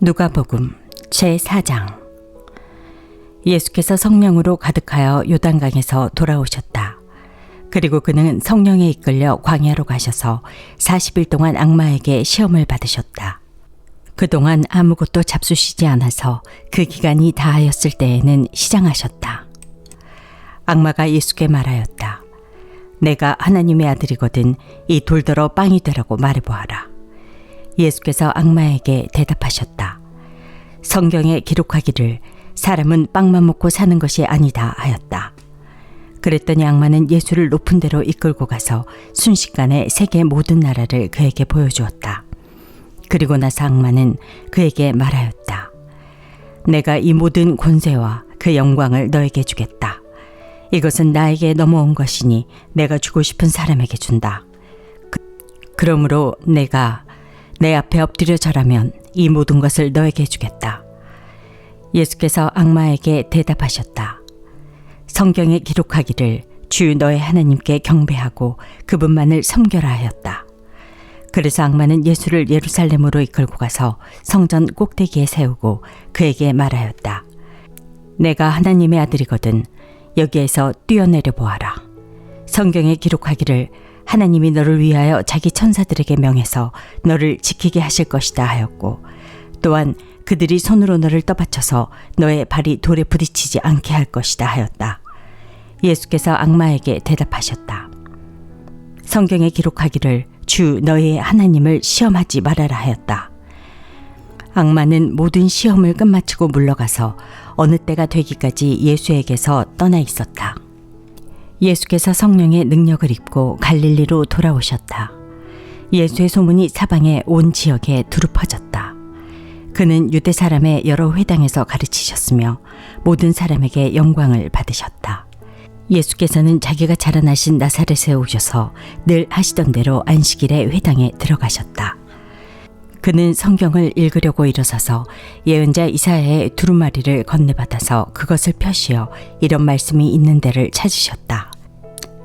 누가복음 제4장. 예수께서 성령으로 가득하여 요단강에서 돌아오셨다. 그리고 그는 성령에 이끌려 광야로 가셔서 40일 동안 악마에게 시험을 받으셨다. 그동안 아무것도 잡수시지 않아서 그 기간이 다하였을 때에는 시장하셨다. 악마가 예수께 말하였다. 내가 하나님의 아들이거든 이 돌더러 빵이 되라고 말해보아라. 예수께서 악마에게 대답하셨다. 성경에 기록하기를 사람은 빵만 먹고 사는 것이 아니다 하였다. 그랬더니 악마는 예수를 높은 데로 이끌고 가서 순식간에 세계 모든 나라를 그에게 보여주었다. 그리고 나서 악마는 그에게 말하였다. 내가 이 모든 권세와 그 영광을 너에게 주겠다. 이것은 나에게 넘어온 것이니 내가 주고 싶은 사람에게 준다. 그러므로 내가 내 앞에 엎드려 절하면 이 모든 것을 너에게 주겠다. 예수께서 악마에게 대답하셨다. 성경에 기록하기를 주 너의 하나님께 경배하고 그분만을 섬겨라 하였다. 그래서 악마는 예수를 예루살렘으로 이끌고 가서 성전 꼭대기에 세우고 그에게 말하였다. 내가 하나님의 아들이거든 여기에서 뛰어내려 보아라. 성경에 기록하기를 하나님이 너를 위하여 자기 천사들에게 명해서 너를 지키게 하실 것이다 하였고 또한 그들이 손으로 너를 떠받쳐서 너의 발이 돌에 부딪히지 않게 할 것이다 하였다. 예수께서 악마에게 대답하셨다. 성경에 기록하기를 주 너의 하나님을 시험하지 말아라 하였다. 악마는 모든 시험을 끝마치고 물러가서 어느 때가 되기까지 예수에게서 떠나 있었다. 예수께서 성령의 능력을 입고 갈릴리로 돌아오셨다. 예수의 소문이 사방의 온 지역에 두루 퍼졌다. 그는 유대 사람의 여러 회당에서 가르치셨으며 모든 사람에게 영광을 받으셨다. 예수께서는 자기가 자라나신 나사렛에 오셔서 늘 하시던 대로 안식일에 회당에 들어가셨다. 그는 성경을 읽으려고 일어서서 예언자 이사야의 두루마리를 건네받아서 그것을 펴시어 이런 말씀이 있는 데를 찾으셨다.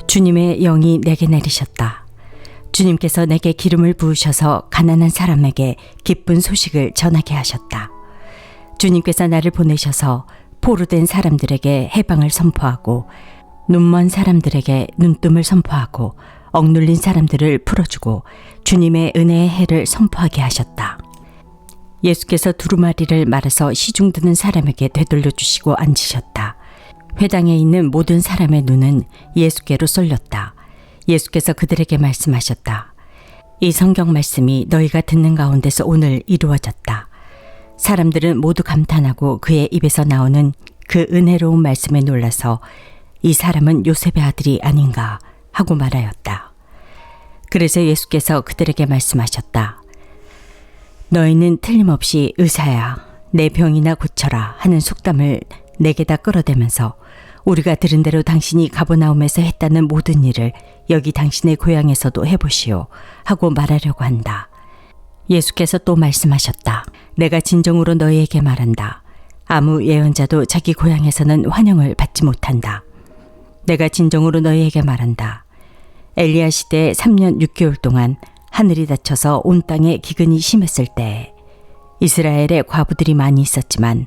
주님의 영이 내게 내리셨다. 주님께서 내게 기름을 부으셔서 가난한 사람에게 기쁜 소식을 전하게 하셨다. 주님께서 나를 보내셔서 포로된 사람들에게 해방을 선포하고 눈먼 사람들에게 눈뜸을 선포하고 억눌린 사람들을 풀어주고 주님의 은혜의 해를 선포하게 하셨다. 예수께서 두루마리를 말아서 시중 드는 사람에게 되돌려 주시고 앉으셨다. 회당에 있는 모든 사람의 눈은 예수께로 쏠렸다. 예수께서 그들에게 말씀하셨다. 이 성경 말씀이 너희가 듣는 가운데서 오늘 이루어졌다. 사람들은 모두 감탄하고 그의 입에서 나오는 그 은혜로운 말씀에 놀라서 이 사람은 요셉의 아들이 아닌가 하고 말하였다. 그래서 예수께서 그들에게 말씀하셨다. 너희는 틀림없이 의사야 내 병이나 고쳐라 하는 속담을 내게다 끌어대면서 우리가 들은 대로 당신이 가버나움에서 했다는 모든 일을 여기 당신의 고향에서도 해보시오 하고 말하려고 한다. 예수께서 또 말씀하셨다. 내가 진정으로 너희에게 말한다. 아무 예언자도 자기 고향에서는 환영을 받지 못한다. 내가 진정으로 너희에게 말한다. 엘리야 시대에 3년 6개월 동안 하늘이 닫혀서 온 땅에 기근이 심했을 때 이스라엘에 과부들이 많이 있었지만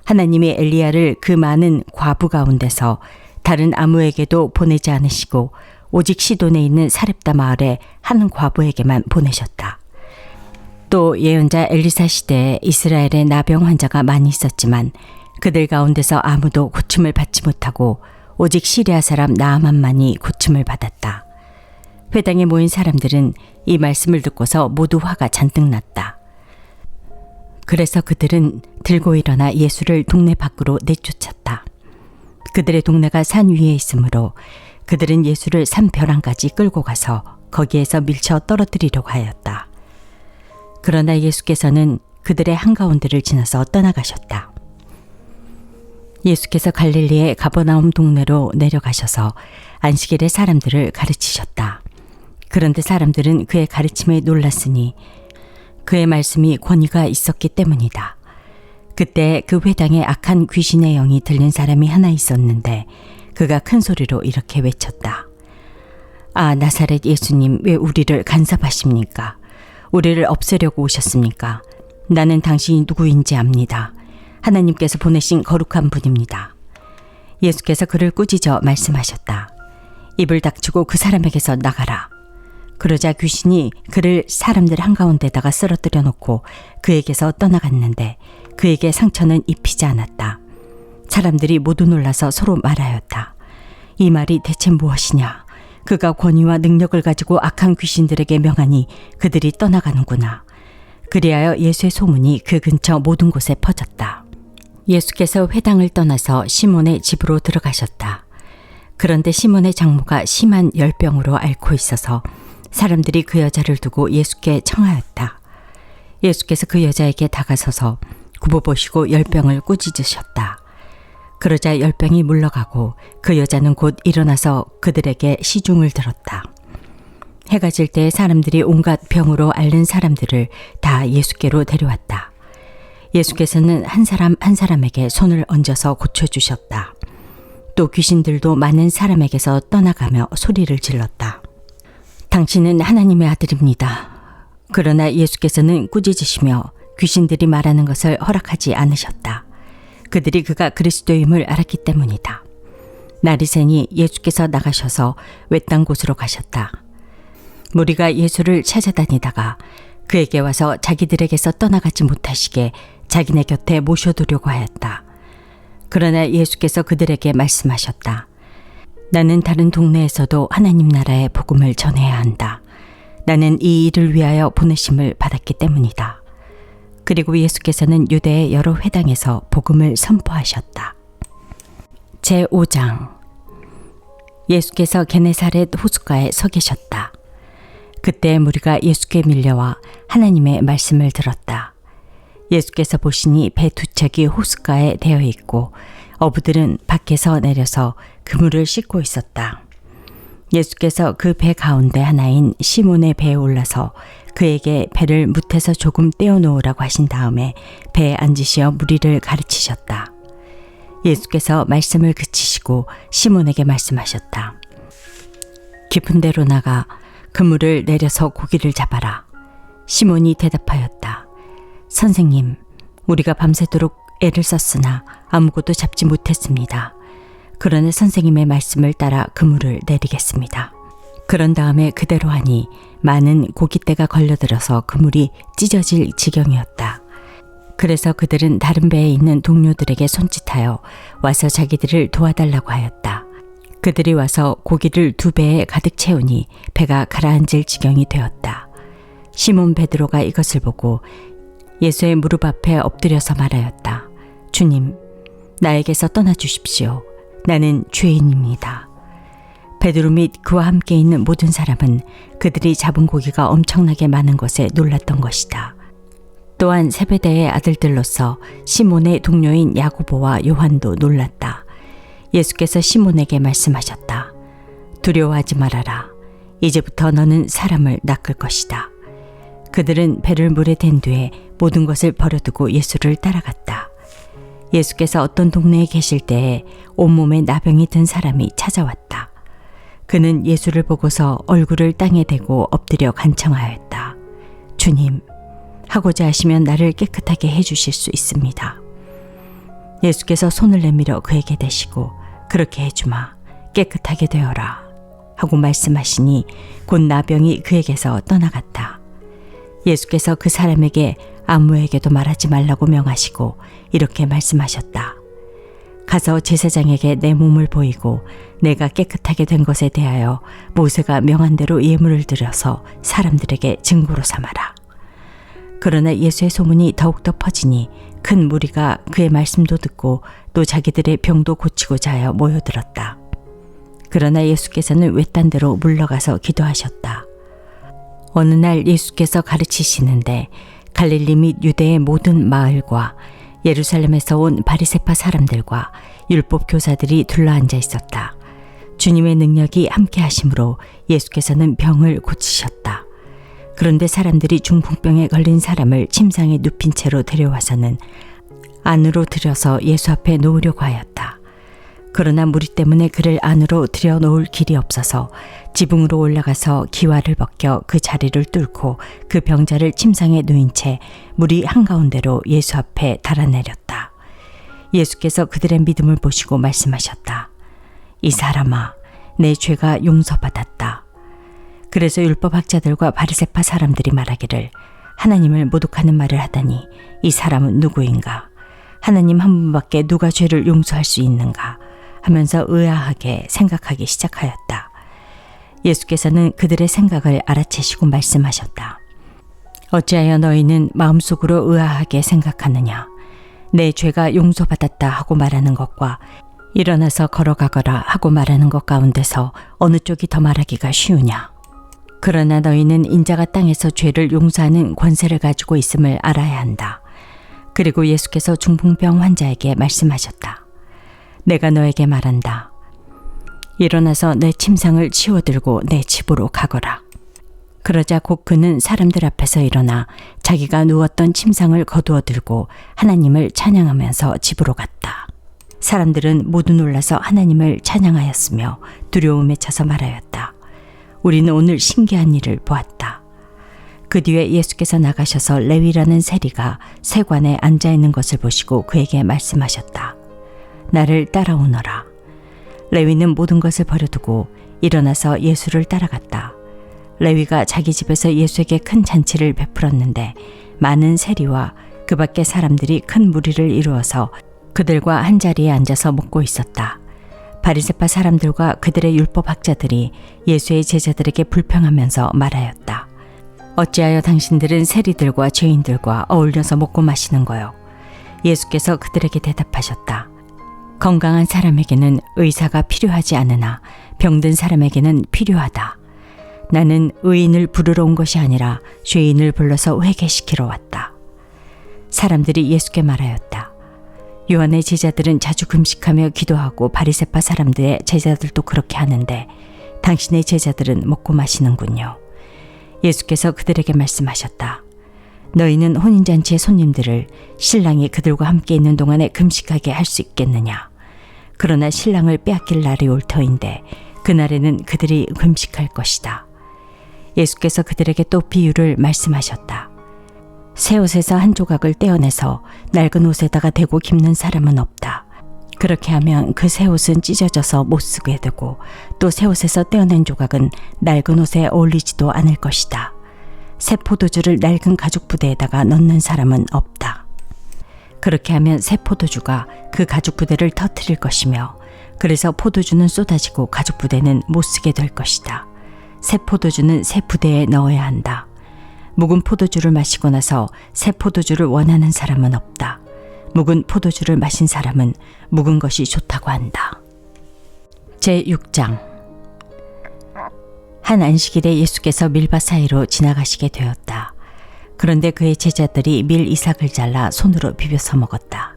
하나님이 엘리야를 그 많은 과부 가운데서 다른 아무에게도 보내지 않으시고 오직 시돈에 있는 사렙다 마을에 한 과부에게만 보내셨다. 또 예언자 엘리사 시대에 이스라엘에 나병 환자가 많이 있었지만 그들 가운데서 아무도 고침을 받지 못하고 오직 시리아 사람 나아만만이 고침을 받았다. 회당에 모인 사람들은 이 말씀을 듣고서 모두 화가 잔뜩 났다. 그래서 그들은 들고 일어나 예수를 동네 밖으로 내쫓았다. 그들의 동네가 산 위에 있으므로 그들은 예수를 산 벼랑까지 끌고 가서 거기에서 밀쳐 떨어뜨리려고 하였다. 그러나 예수께서는 그들의 한가운데를 지나서 떠나가셨다. 예수께서 갈릴리의 가버나움 동네로 내려가셔서 안식일에 사람들을 가르치셨다. 그런데 사람들은 그의 가르침에 놀랐으니 그의 말씀이 권위가 있었기 때문이다. 그때 그 회당에 악한 귀신의 영이 들린 사람이 하나 있었는데 그가 큰 소리로 이렇게 외쳤다. 아, 나사렛 예수님, 왜 우리를 간섭하십니까? 우리를 없애려고 오셨습니까? 나는 당신이 누구인지 압니다. 하나님께서 보내신 거룩한 분입니다. 예수께서 그를 꾸짖어 말씀하셨다. 입을 닥치고 그 사람에게서 나가라. 그러자 귀신이 그를 사람들 한가운데다가 쓰러뜨려 놓고 그에게서 떠나갔는데 그에게 상처는 입히지 않았다. 사람들이 모두 놀라서 서로 말하였다. 이 말이 대체 무엇이냐? 그가 권위와 능력을 가지고 악한 귀신들에게 명하니 그들이 떠나가는구나. 그리하여 예수의 소문이 그 근처 모든 곳에 퍼졌다. 예수께서 회당을 떠나서 시몬의 집으로 들어가셨다. 그런데 시몬의 장모가 심한 열병으로 앓고 있어서 사람들이 그 여자를 두고 예수께 청하였다. 예수께서 그 여자에게 다가서서 굽어보시고 열병을 꾸짖으셨다. 그러자 열병이 물러가고 그 여자는 곧 일어나서 그들에게 시중을 들었다. 해가 질 때 사람들이 온갖 병으로 앓는 사람들을 다 예수께로 데려왔다. 예수께서는 한 사람 한 사람에게 손을 얹어서 고쳐주셨다. 또 귀신들도 많은 사람에게서 떠나가며 소리를 질렀다. 당신은 하나님의 아들입니다. 그러나 예수께서는 꾸짖으시며 귀신들이 말하는 것을 허락하지 않으셨다. 그들이 그가 그리스도임을 알았기 때문이다. 날이 새니 예수께서 나가셔서 외딴 곳으로 가셨다. 무리가 예수를 찾아다니다가 그에게 와서 자기들에게서 떠나가지 못하시게 자기네 곁에 모셔두려고 하였다. 그러나 예수께서 그들에게 말씀하셨다. 나는 다른 동네에서도 하나님 나라의 복음을 전해야 한다. 나는 이 일을 위하여 보내심을 받았기 때문이다. 그리고 예수께서는 유대의 여러 회당에서 복음을 선포하셨다. 제5장. 예수께서 게네사렛 호숫가에 서 계셨다. 그때 무리가 예수께 밀려와 하나님의 말씀을 들었다. 예수께서 보시니 배 두 척이 호숫가에 대어 있고 어부들은 밖에서 내려서 그물을 씻고 있었다. 예수께서 그 배 가운데 하나인 시몬의 배에 올라서 그에게 배를 뭇에서 조금 떼어놓으라고 하신 다음에 배에 앉으시어 무리를 가르치셨다. 예수께서 말씀을 그치시고 시몬에게 말씀하셨다. 깊은 데로 나가 그물을 내려서 고기를 잡아라. 시몬이 대답하였다. 선생님, 우리가 밤새도록 애를 썼으나 아무것도 잡지 못했습니다. 그러나 선생님의 말씀을 따라 그물을 내리겠습니다. 그런 다음에 그대로 하니 많은 고깃대가 걸려들어서 그물이 찢어질 지경이었다. 그래서 그들은 다른 배에 있는 동료들에게 손짓하여 와서 자기들을 도와달라고 하였다. 그들이 와서 고기를 2배에 가득 채우니 배가 가라앉을 지경이 되었다. 시몬 베드로가 이것을 보고 예수의 무릎 앞에 엎드려서 말하였다. 주님, 나에게서 떠나 주십시오. 나는 죄인입니다. 베드로 및 그와 함께 있는 모든 사람은 그들이 잡은 고기가 엄청나게 많은 것에 놀랐던 것이다. 또한 세베대의 아들들로서 시몬의 동료인 야고보와 요한도 놀랐다. 예수께서 시몬에게 말씀하셨다. 두려워하지 말아라. 이제부터 너는 사람을 낚을 것이다. 그들은 배를 물에 댄 뒤에 모든 것을 버려두고 예수를 따라갔다. 예수께서 어떤 동네에 계실 때에 온몸에 나병이 든 사람이 찾아왔다. 그는 예수를 보고서 얼굴을 땅에 대고 엎드려 간청하였다. 주님, 하고자 하시면 나를 깨끗하게 해주실 수 있습니다. 예수께서 손을 내밀어 그에게 대시고 그렇게 해주마, 깨끗하게 되어라 하고 말씀하시니 곧 나병이 그에게서 떠나갔다. 예수께서 그 사람에게 아무에게도 말하지 말라고 명하시고 이렇게 말씀하셨다. 가서 제사장에게 내 몸을 보이고 내가 깨끗하게 된 것에 대하여 모세가 명한 대로 예물을 드려서 사람들에게 증거로 삼아라. 그러나 예수의 소문이 더욱더 퍼지니 큰 무리가 그의 말씀도 듣고 또 자기들의 병도 고치고자 하여 모여들었다. 그러나 예수께서는 외딴 데로 물러가서 기도하셨다. 어느 날 예수께서 가르치시는데 갈릴리 및 유대의 모든 마을과 예루살렘에서 온 바리새파 사람들과 율법 교사들이 둘러앉아 있었다. 주님의 능력이 함께 하심으로 예수께서는 병을 고치셨다. 그런데 사람들이 중풍병에 걸린 사람을 침상에 눕힌 채로 데려와서는 안으로 들여서 예수 앞에 놓으려고 하였다. 그러나 무리 때문에 그를 안으로 들여놓을 길이 없어서 지붕으로 올라가서 기와를 벗겨 그 자리를 뚫고 그 병자를 침상에 누인 채 무리 한가운데로 예수 앞에 달아내렸다. 예수께서 그들의 믿음을 보시고 말씀하셨다. 이 사람아, 내 죄가 용서받았다. 그래서 율법학자들과 바리새파 사람들이 말하기를 하나님을 모독하는 말을 하다니 이 사람은 누구인가? 하나님 한 분밖에 누가 죄를 용서할 수 있는가? 하면서 의아하게 생각하기 시작하였다. 예수께서는 그들의 생각을 알아채시고 말씀하셨다. 어찌하여 너희는 마음속으로 의아하게 생각하느냐? 내 죄가 용서받았다 하고 말하는 것과 일어나서 걸어가거라 하고 말하는 것 가운데서 어느 쪽이 더 말하기가 쉬우냐? 그러나 너희는 인자가 땅에서 죄를 용서하는 권세를 가지고 있음을 알아야 한다. 그리고 예수께서 중풍병 환자에게 말씀하셨다. 내가 너에게 말한다. 일어나서 내 침상을 치워들고 내 집으로 가거라. 그러자 곧 그는 사람들 앞에서 일어나 자기가 누웠던 침상을 거두어 들고 하나님을 찬양하면서 집으로 갔다. 사람들은 모두 놀라서 하나님을 찬양하였으며 두려움에 차서 말하였다. 우리는 오늘 신기한 일을 보았다. 그 뒤에 예수께서 나가셔서 레위라는 세리가 세관에 앉아있는 것을 보시고 그에게 말씀하셨다. 나를 따라오너라. 레위는 모든 것을 버려두고 일어나서 예수를 따라갔다. 레위가 자기 집에서 예수에게 큰 잔치를 베풀었는데 많은 세리와 그 밖의 사람들이 큰 무리를 이루어서 그들과 한자리에 앉아서 먹고 있었다. 바리새파 사람들과 그들의 율법학자들이 예수의 제자들에게 불평하면서 말하였다. 어찌하여 당신들은 세리들과 죄인들과 어울려서 먹고 마시는 거요? 예수께서 그들에게 대답하셨다. 건강한 사람에게는 의사가 필요하지 않으나 병든 사람에게는 필요하다. 나는 의인을 부르러 온 것이 아니라 죄인을 불러서 회개시키러 왔다. 사람들이 예수께 말하였다. 요한의 제자들은 자주 금식하며 기도하고 바리새파 사람들의 제자들도 그렇게 하는데 당신의 제자들은 먹고 마시는군요. 예수께서 그들에게 말씀하셨다. 너희는 혼인잔치의 손님들을 신랑이 그들과 함께 있는 동안에 금식하게 할 수 있겠느냐? 그러나 신랑을 빼앗길 날이 올 터인데 그날에는 그들이 금식할 것이다. 예수께서 그들에게 또 비유를 말씀하셨다. 새 옷에서 한 조각을 떼어내서 낡은 옷에다가 대고 깁는 사람은 없다. 그렇게 하면 그 새 옷은 찢어져서 못 쓰게 되고 또 새 옷에서 떼어낸 조각은 낡은 옷에 어울리지도 않을 것이다. 새 포도주를 낡은 가죽 부대에다가 넣는 사람은 없다. 그렇게 하면 새 포도주가 그 가죽 부대를 터뜨릴 것이며 그래서 포도주는 쏟아지고 가죽 부대는 못 쓰게 될 것이다. 새 포도주는 새 부대에 넣어야 한다. 묵은 포도주를 마시고 나서 새 포도주를 원하는 사람은 없다. 묵은 포도주를 마신 사람은 묵은 것이 좋다고 한다. 제6장. 한 안식일에 예수께서 밀밭 사이로 지나가시게 되었다. 그런데 그의 제자들이 밀 이삭을 잘라 손으로 비벼서 먹었다.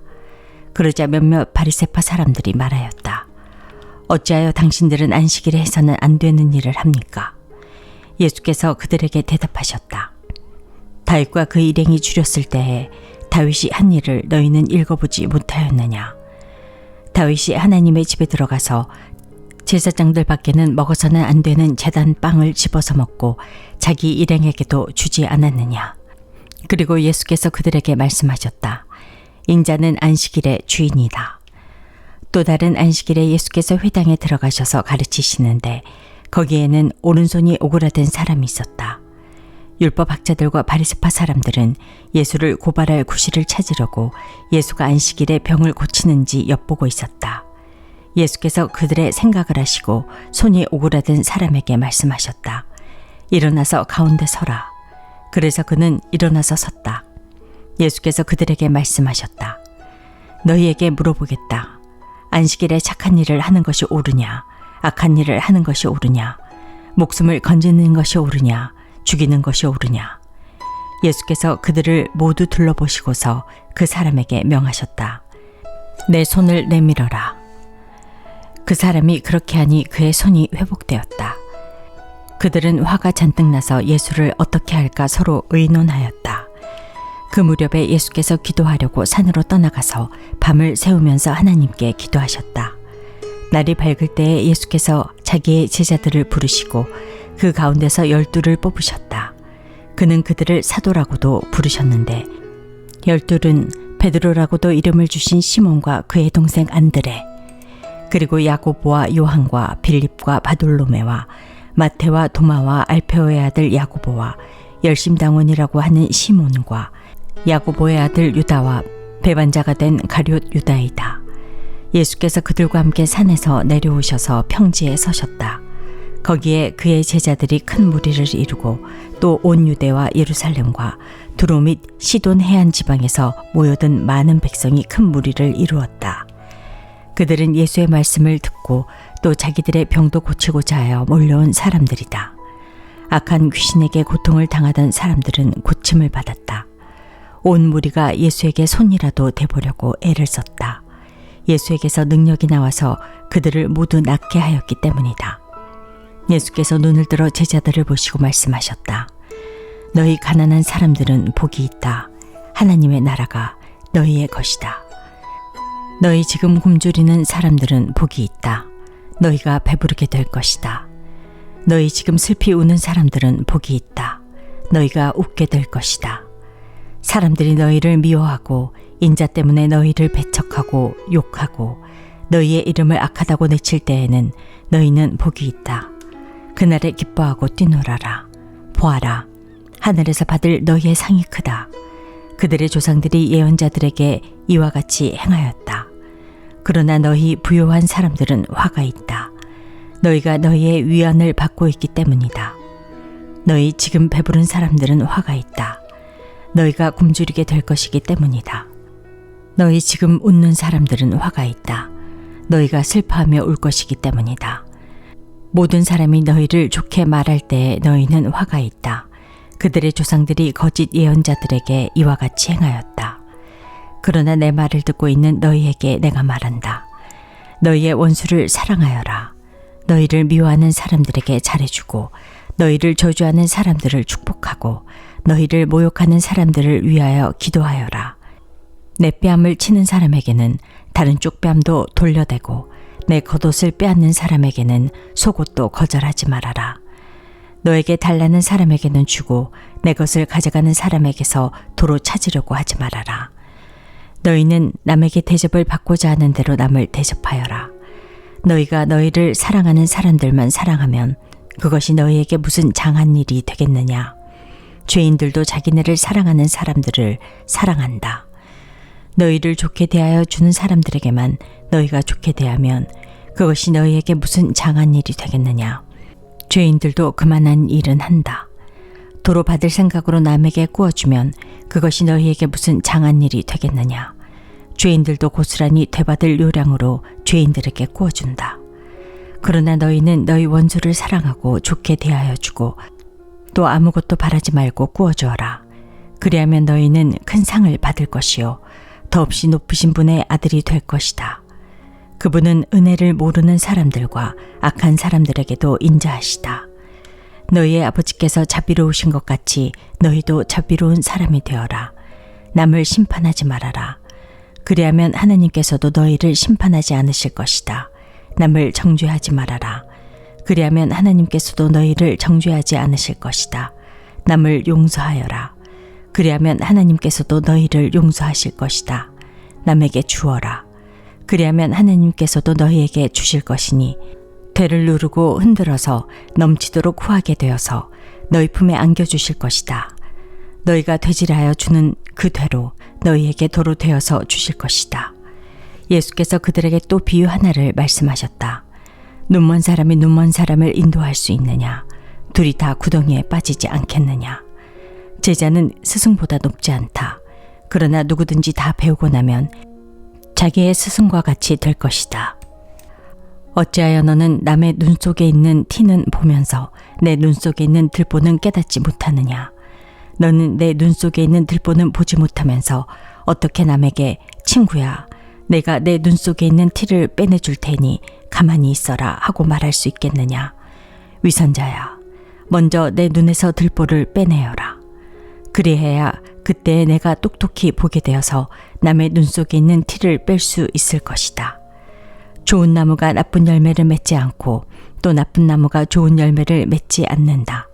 그러자 몇몇 바리새파 사람들이 말하였다. 어찌하여 당신들은 안식일에 해서는 안 되는 일을 합니까? 예수께서 그들에게 대답하셨다. 다윗과 그 일행이 줄였을 때에 다윗이 한 일을 너희는 읽어보지 못하였느냐? 다윗이 하나님의 집에 들어가서 제사장들 밖에는 먹어서는 안 되는 제단 빵을 집어서 먹고 자기 일행에게도 주지 않았느냐? 그리고 예수께서 그들에게 말씀하셨다. 인자는 안식일의 주인이다. 또 다른 안식일에 예수께서 회당에 들어가셔서 가르치시는데 거기에는 오른손이 오그라든 사람이 있었다. 율법학자들과 바리새파 사람들은 예수를 고발할 구실을 찾으려고 예수가 안식일에 병을 고치는지 엿보고 있었다. 예수께서 그들의 생각을 하시고 손이 오그라든 사람에게 말씀하셨다. 일어나서 가운데 서라. 그래서 그는 일어나서 섰다. 예수께서 그들에게 말씀하셨다. 너희에게 물어보겠다. 안식일에 착한 일을 하는 것이 옳으냐? 악한 일을 하는 것이 옳으냐? 목숨을 건지는 것이 옳으냐? 죽이는 것이 옳으냐? 예수께서 그들을 모두 둘러보시고서 그 사람에게 명하셨다. 내 손을 내밀어라. 그 사람이 그렇게 하니 그의 손이 회복되었다. 그들은 화가 잔뜩 나서 예수를 어떻게 할까 서로 의논하였다. 그 무렵에 예수께서 기도하려고 산으로 떠나가서 밤을 새우면서 하나님께 기도하셨다. 날이 밝을 때에 예수께서 자기의 제자들을 부르시고 그 가운데서 12를 뽑으셨다. 그는 그들을 사도라고도 부르셨는데 12은 베드로라고도 이름을 주신 시몬과 그의 동생 안드레, 그리고 야고보와 요한과 빌립과 바돌로메와 마테와 도마와 알페오의 아들 야고보와 열심당원이라고 하는 시몬과 야고보의 아들 유다와 배반자가 된 가룟 유다이다. 예수께서 그들과 함께 산에서 내려오셔서 평지에 서셨다. 거기에 그의 제자들이 큰 무리를 이루고 또 온 유대와 예루살렘과 두로 및 시돈 해안 지방에서 모여든 많은 백성이 큰 무리를 이루었다. 그들은 예수의 말씀을 듣고 또 자기들의 병도 고치고자 하여 몰려온 사람들이다. 악한 귀신에게 고통을 당하던 사람들은 고침을 받았다. 온 무리가 예수에게 손이라도 대보려고 애를 썼다. 예수에게서 능력이 나와서 그들을 모두 낫게 하였기 때문이다. 예수께서 눈을 들어 제자들을 보시고 말씀하셨다. 너희 가난한 사람들은 복이 있다. 하나님의 나라가 너희의 것이다. 너희 지금 굶주리는 사람들은 복이 있다. 너희가 배부르게 될 것이다. 너희 지금 슬피 우는 사람들은 복이 있다. 너희가 웃게 될 것이다. 사람들이 너희를 미워하고 인자 때문에 너희를 배척하고 욕하고 너희의 이름을 악하다고 내칠 때에는 너희는 복이 있다. 그날에 기뻐하고 뛰놀아라. 보아라, 하늘에서 받을 너희의 상이 크다. 그들의 조상들이 예언자들에게 이와 같이 행하였다. 그러나 너희 부요한 사람들은 화가 있다. 너희가 너희의 위안을 받고 있기 때문이다. 너희 지금 배부른 사람들은 화가 있다. 너희가 굶주리게 될 것이기 때문이다. 너희 지금 웃는 사람들은 화가 있다. 너희가 슬퍼하며 울 것이기 때문이다. 모든 사람이 너희를 좋게 말할 때에 너희는 화가 있다. 그들의 조상들이 거짓 예언자들에게 이와 같이 행하였다. 그러나 내 말을 듣고 있는 너희에게 내가 말한다. 너희의 원수를 사랑하여라. 너희를 미워하는 사람들에게 잘해주고 너희를 저주하는 사람들을 축복하고 너희를 모욕하는 사람들을 위하여 기도하여라. 내 뺨을 치는 사람에게는 다른 쪽 뺨도 돌려대고 내 겉옷을 빼앗는 사람에게는 속옷도 거절하지 말아라. 너에게 달라는 사람에게는 주고 내 것을 가져가는 사람에게서 도로 찾으려고 하지 말아라. 너희는 남에게 대접을 받고자 하는 대로 남을 대접하여라. 너희가 너희를 사랑하는 사람들만 사랑하면 그것이 너희에게 무슨 장한 일이 되겠느냐. 죄인들도 자기네를 사랑하는 사람들을 사랑한다. 너희를 좋게 대하여 주는 사람들에게만 너희가 좋게 대하면 그것이 너희에게 무슨 장한 일이 되겠느냐. 죄인들도 그만한 일은 한다. 도로 받을 생각으로 남에게 구워주면 그것이 너희에게 무슨 장한 일이 되겠느냐. 죄인들도 고스란히 되받을 요량으로 죄인들에게 구워준다. 그러나 너희는 너희 원수를 사랑하고 좋게 대하여 주고 또 아무것도 바라지 말고 구워주어라. 그리하면 너희는 큰 상을 받을 것이요 더없이 높으신 분의 아들이 될 것이다. 그분은 은혜를 모르는 사람들과 악한 사람들에게도 인자하시다. 너희의 아버지께서 자비로우신 것 같이 너희도 자비로운 사람이 되어라. 남을 심판하지 말아라. 그리하면 하나님께서도 너희를 심판하지 않으실 것이다. 남을 정죄하지 말아라. 그리하면 하나님께서도 너희를 정죄하지 않으실 것이다. 남을 용서하여라. 그리하면 하나님께서도 너희를 용서하실 것이다. 남에게 주어라. 그리하면 하나님께서도 너희에게 주실 것이니 되를 누르고 흔들어서 넘치도록 후하게 되어서 너희 품에 안겨주실 것이다. 너희가 되질하여 주는 그 되로 너희에게 도로 되어서 주실 것이다. 예수께서 그들에게 또 비유 하나를 말씀하셨다. 눈먼 사람이 눈먼 사람을 인도할 수 있느냐? 둘이 다 구덩이에 빠지지 않겠느냐? 제자는 스승보다 높지 않다. 그러나 누구든지 다 배우고 나면 자기의 스승과 같이 될 것이다. 어찌하여 너는 남의 눈 속에 있는 티는 보면서 내 눈 속에 있는 들보는 깨닫지 못하느냐? 너는 내 눈 속에 있는 들보는 보지 못하면서 어떻게 남에게 친구야, 내가 내 눈 속에 있는 티를 빼내줄 테니 가만히 있어라 하고 말할 수 있겠느냐? 위선자야, 먼저 내 눈에서 들보를 빼내어라. 그리해야 그때 내가 똑똑히 보게 되어서 남의 눈 속에 있는 티를 뺄 수 있을 것이다. 좋은 나무가 나쁜 열매를 맺지 않고 또 나쁜 나무가 좋은 열매를 맺지 않는다.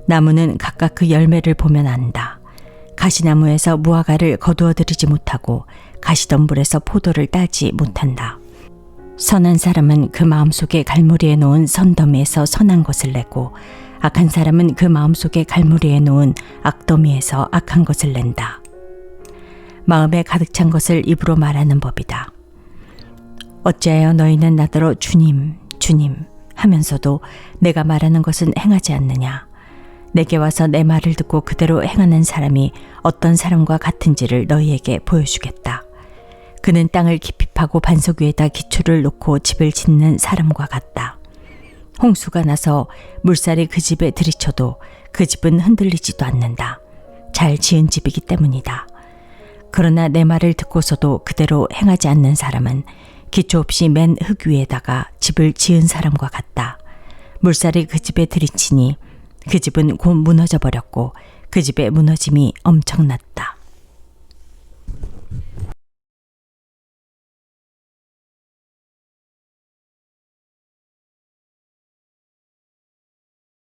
나무는 각각 그 열매를 보면 안다. 가시나무에서 무화과를 거두어들이지 못하고 가시덤불에서 포도를 따지 못한다. 선한 사람은 그 마음속에 갈무리에 놓은 선더미에서 선한 것을 내고 악한 사람은 그 마음속에 갈무리에 놓은 악더미에서 악한 것을 낸다. 마음에 가득 찬 것을 입으로 말하는 법이다. 어찌하여 너희는 나더러 주님, 주님 하면서도 내가 말하는 것은 행하지 않느냐. 내게 와서 내 말을 듣고 그대로 행하는 사람이 어떤 사람과 같은지를 너희에게 보여주겠다. 그는 땅을 깊이 파고 반석 위에다 기초를 놓고 집을 짓는 사람과 같다. 홍수가 나서 물살이 그 집에 들이쳐도 그 집은 흔들리지도 않는다. 잘 지은 집이기 때문이다. 그러나 내 말을 듣고서도 그대로 행하지 않는 사람은 기초 없이 맨 흙 위에다가 집을 지은 사람과 같다. 물살이 그 집에 들이치니 그 집은 곧 무너져 버렸고 그 집의 무너짐이 엄청났다.